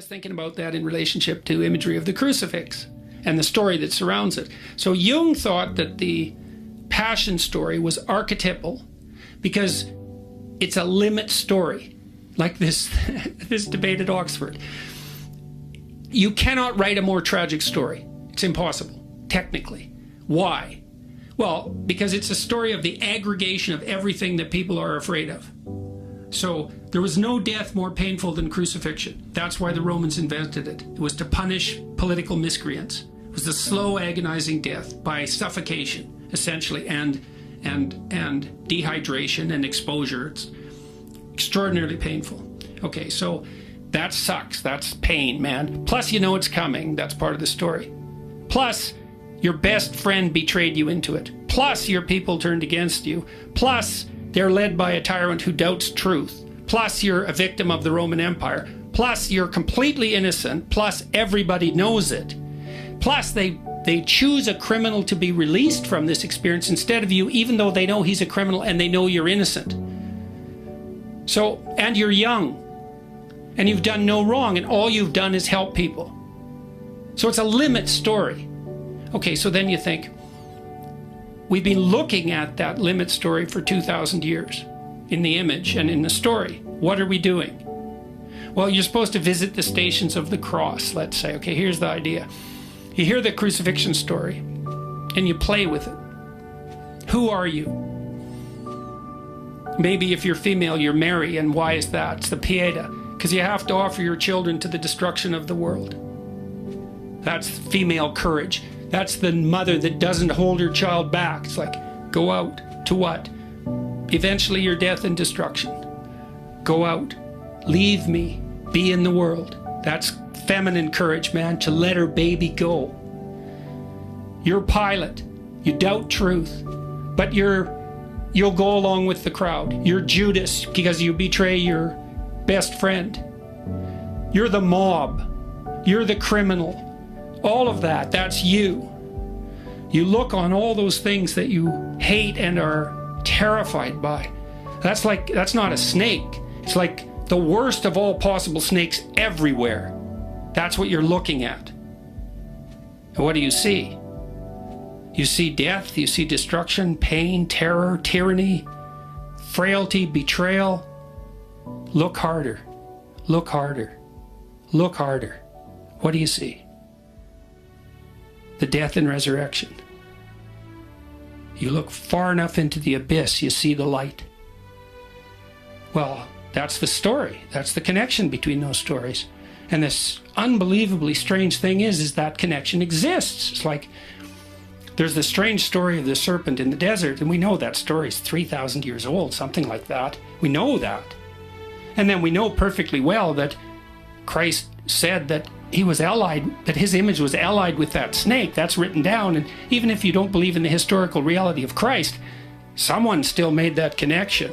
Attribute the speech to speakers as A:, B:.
A: was thinking about that in relationship to imagery of the crucifix and the story that surrounds it. So Jung thought that the passion story was archetypal because it's a limit story, like this this debate at Oxford. You cannot write a more tragic story. It's impossible, technically. Why? Well, because it's a story of the aggregation of everything that people are afraid of. So there was no death more painful than crucifixion. That's why the Romans invented it. It was to punish political miscreants. It was the slow, agonizing death by suffocation, essentially, and dehydration and exposure. It's extraordinarily painful. Okay, so that sucks. That's pain, man. Plus, you know it's coming. That's part of the story. Plus, your best friend betrayed you into it. Plus, your people turned against you. Plus, they're led by a tyrant who doubts truth. Plus, you're a victim of the Roman Empire. Plus, you're completely innocent. Plus, everybody knows it. Plus, they choose a criminal to be released from this experience instead of you, even though they know he's a criminal and they know you're innocent. So, and you're young. And you've done no wrong, and all you've done is help people. So it's a limit story. Okay, so then you think, we've been looking at that limit story for 2,000 years in the image and in the story. What are we doing? Well, you're supposed to visit the stations of the cross, let's say. Okay, here's the idea. You hear the crucifixion story and you play with it. Who are you? Maybe if you're female, you're Mary, and why is that? It's the Pieta, because you have to offer your children to the destruction of the world. That's female courage. That's the mother that doesn't hold her child back. It's like, go out to what? Eventually your death and destruction. Go out. Leave me. Be in the world. That's feminine courage, man, to let her baby go. You're Pilate. You doubt truth, but you'll go along with the crowd. You're Judas because you betray your best friend. You're the mob. You're the criminal. All of that, that's you. You look on all those things that you hate and are terrified by. That's not a snake. It's like the worst of all possible snakes everywhere. That's what you're looking at. And what do you see? You see death, you see destruction, pain, terror, tyranny, frailty, betrayal. Look harder. Look harder. Look harder. What do you see? The death and resurrection. You look far enough into the abyss, you see the light. Well, that's the story. That's the connection between those stories. And this unbelievably strange thing is that connection exists. It's like there's the strange story of the serpent in the desert, and we know that story is 3,000 years old, something like that. We know that. And then we know perfectly well that Christ said that he was allied, that his image was allied with that snake. That's written down. And even if you don't believe in the historical reality of Christ, someone still made that connection.